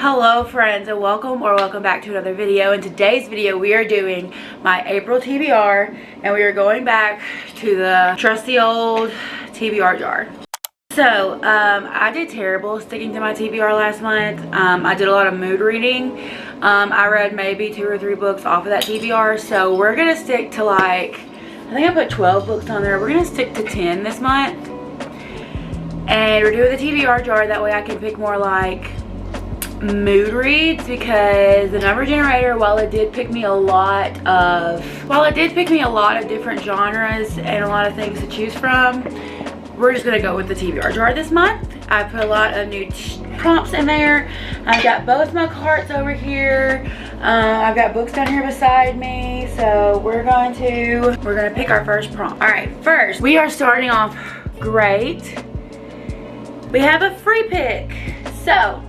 Hello friends, and welcome back to another video. In today's video we are doing my April TBR, and we are going back to the trusty old TBR jar. So I did terrible sticking to my TBR last month. I did a lot of mood reading. I read maybe 2 or 3 books off of that TBR, so we're gonna stick to, like, I think I put 12 books on there. We're gonna stick to 10 this month, and we're doing the TBR jar. That way I can pick more like mood reads, because the number generator, while it did pick me a lot of different genres and a lot of things to choose from, we're just gonna go with the TBR jar this month. I put a lot of new prompts in there. I've got both my carts over here. I've got books down here beside me, so we're gonna pick our first prompt. All right, first we are starting off great. We have a free pick, so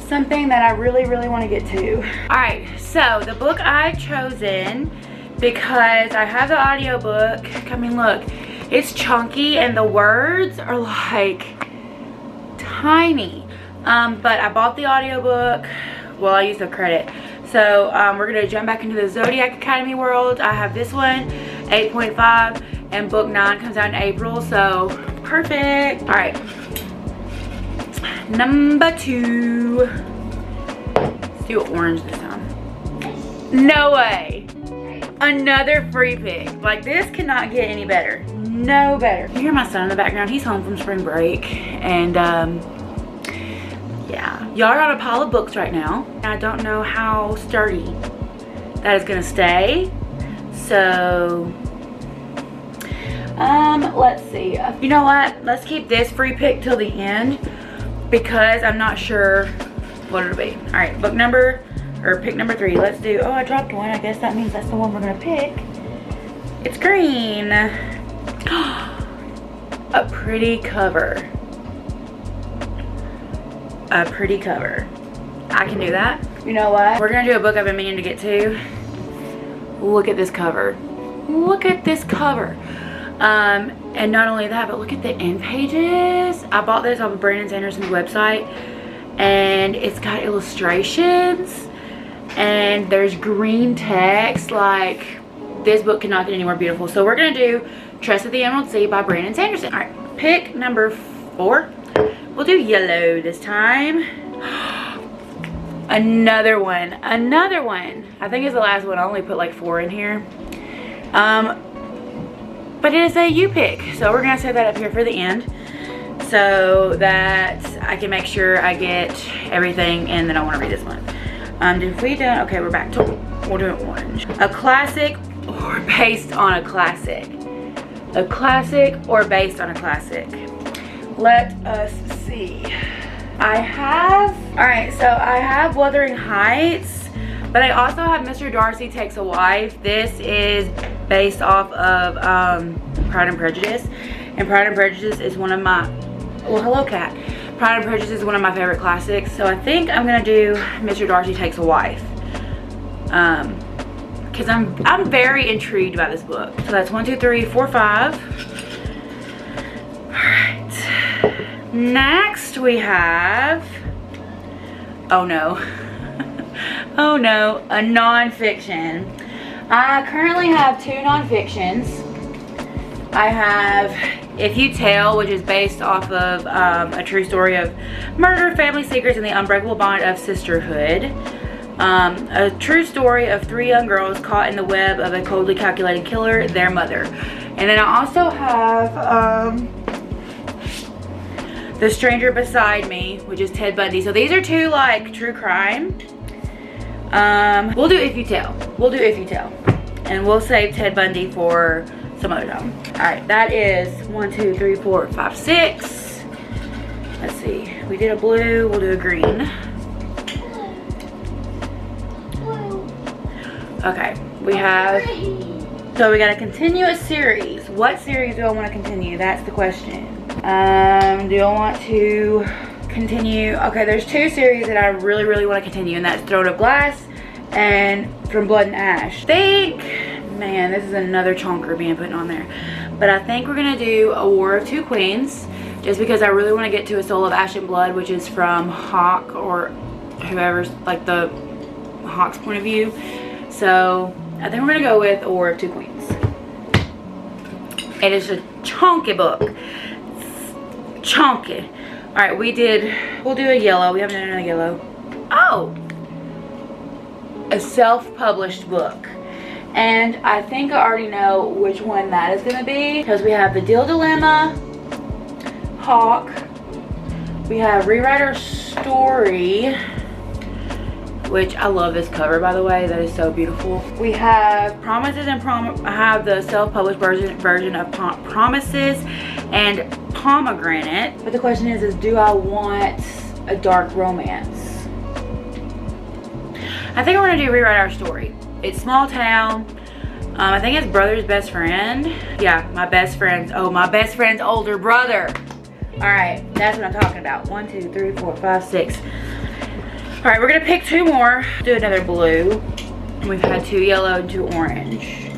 something that I really want to get to. Alright, so the book I've chosen, because I have the audiobook. I mean, look, it's chunky and the words are like tiny. But I bought the audiobook. Well, I used the credit. So we're going to jump back into the Zodiac Academy world. I have this one, 8.5, and book 9 comes out in April, so perfect. Alright. Number 2. Let's do orange this time. No way. Another free pick. Like, this cannot get any better. No better. You hear my son in the background. He's home from spring break. And, yeah. Y'all are on a pile of books right now. I don't know how sturdy that is going to stay. So, let's see. You know what? Let's keep this free pick till the end, because I'm not sure what it'll be. All right, pick number 3. Let's do, oh, I dropped one. I guess that means that's the one we're gonna pick. It's green. A pretty cover. A pretty cover. I can do that. You know what? We're gonna do a book I've been meaning to get to. Look at this cover. Look at this cover. And not only that, but look at the end pages. I bought this off of Brandon Sanderson's website, and it's got illustrations and there's green text. Like, this book cannot get any more beautiful. So we're gonna do Trust of the Emerald Sea by Brandon Sanderson. All right, pick number 4. We'll do yellow this time. Another one. I think it's the last one. I only put like 4 in here. But it is a you pick, so we're gonna set that up here for the end, so that I can make sure I get everything in that I want to read this month. If we don't, okay, we're back to, we'll do orange. A classic or based on a classic? A classic or based on a classic? Let us see. Alright, so I have Wuthering Heights, but I also have Mr. Darcy Takes a Wife. This is based off of Pride and Prejudice, and Pride and Prejudice is one of my, well, hello cat. Pride and Prejudice is one of my favorite classics, so I think I'm gonna do Mr. Darcy Takes a Wife, because I'm very intrigued by this book. So that's 1, 2, 3, 4, 5. All right, next we have, oh no, oh no, a nonfiction. I currently have 2 nonfictions. I have If You Tell, which is based off of a true story of murder, family secrets, and the unbreakable bond of sisterhood. A true story of 3 young girls caught in the web of a coldly calculating killer, their mother. And then I also have The Stranger Beside Me, which is Ted Bundy. So these are 2 like true crime. We'll do If You Tell. And we'll save Ted Bundy for some other time. Alright, that is 1, 2, 3, 4, 5, 6. Let's see. We did a blue, we'll do a green. Okay, we gotta continue a series. What series do I want to continue? That's the question. Do I want to continue? Okay, there's 2 series that I really want to continue, and that's Throne of Glass and From Blood and Ash. Man, this is another chonker being put on there, but I think we're gonna do A War of Two Queens, just because I really want to get to A Soul of Ash and Blood, which is from Hawk or whoever's like the Hawk's point of view. So I think we're gonna go with A War of Two Queens. It is a chunky book. It's chunky. All right, we'll do a yellow. We haven't done a yellow. Oh, a self-published book. And I think I already know which one that is gonna be, because we have The Deal Dilemma, Hawk, we have Rewrite Our Story, which I love this cover, by the way. That is so beautiful. We have Promises and I have the self-published version of Promises and Pomegranate. But the question is do I want a dark romance? I think I'm gonna do Rewrite Our Story. It's small town. I think it's brother's best friend. Yeah, my best friend's older brother. All right, that's what I'm talking about. 1, 2, 3, 4, 5, 6. All right, we're gonna pick 2 more. Do another blue. We've had 2 yellow and 2 orange.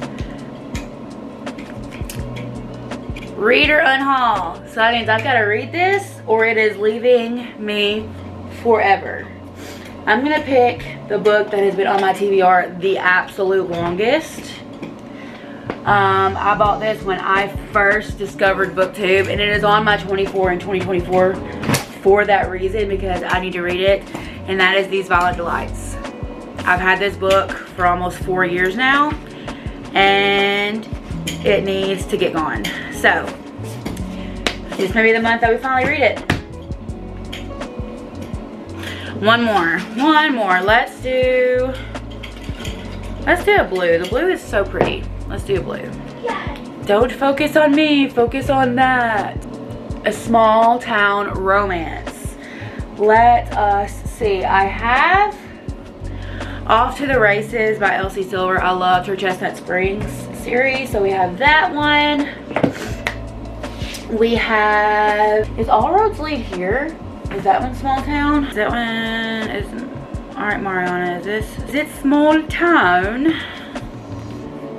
Read or unhaul. So that means I've gotta read this or it is leaving me forever. I'm gonna pick the book that has been on my TBR the absolute longest. I bought this when I first discovered BookTube, and it is on my 24 and 2024 for that reason, because I need to read it, and that is These Violent Delights. I've had this book for almost 4 years now, and it needs to get gone. So this may be the month that we finally read it. One more. Let's do a blue. The blue is so pretty. Let's do a blue. Don't focus on me, focus on that. A small town romance. Let us see. I have Off to the Races by Elsie Silver. I loved her Chestnut Springs series, so we have that one. We have, is All Roads Lead Here? Is that one small town? Is that one is, all right, Mariana, is it small town?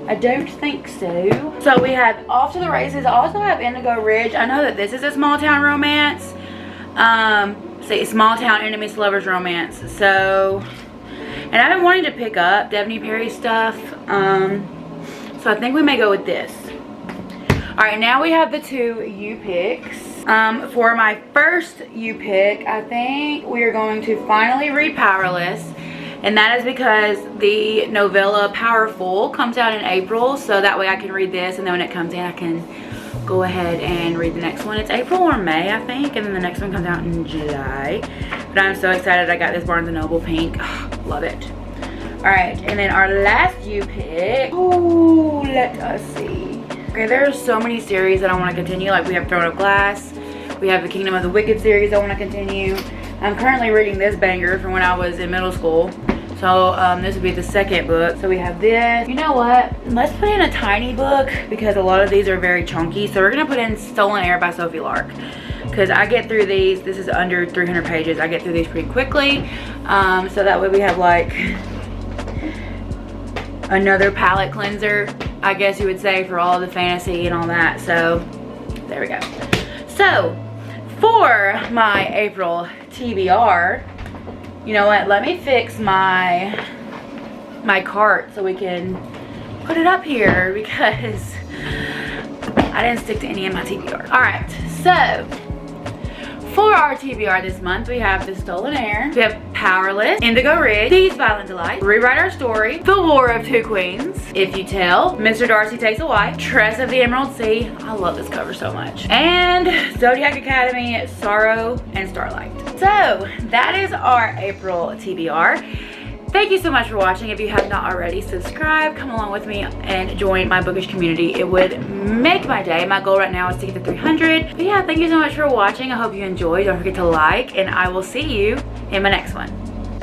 I don't think so. So we have Off to the Races. I also have Indigo Ridge. I know that this is a small town romance. See, small town enemies to lovers romance. So, and I've been wanting to pick up Devney Perry stuff. So I think we may go with this. All right, now we have the 2 U picks. For my first U pick, I think we are going to finally read Powerless. And that is because the novella Powerful comes out in April. So that way I can read this, and then when it comes in, I can go ahead and read the next one. It's April or May, I think. And then the next one comes out in July. But I'm so excited. I got this Barnes & Noble pink. Oh, love it. All right, and then our last U pick. Oh, let us see. Okay, there are so many series that I want to continue. Like we have Throne of Glass. We have the Kingdom of the Wicked series I want to continue. I'm currently reading this banger from when I was in middle school. So this would be the second book. So we have this. You know what? Let's put in a tiny book because a lot of these are very chunky. So we're going to put in Stolen Air by Sophie Lark. Because I get through these. This is under 300 pages. I get through these pretty quickly. So that way we have like another palette cleanser, I guess you would say, for all the fantasy and all that. So there we go. So for my April TBR, you know what, let me fix my cart so we can put it up here because I didn't stick to any of my TBR. All right, so for our TBR this month, we have The Stolen Air, we have Powerless, Indigo Ridge, These Violent Delights, Rewrite Our Story, The War of Two Queens, If You Tell, Mr. Darcy Takes a Wife, Tress of the Emerald Sea. I love this cover so much. And Zodiac Academy, Sorrow, and Starlight. So that is our April TBR. Thank you so much for watching. If you have not already, subscribe, come along with me and join my bookish community. It would make my day. My goal right now is to get to 300. But yeah, thank you so much for watching. I hope you enjoyed. Don't forget to like, and I will see you in my next one.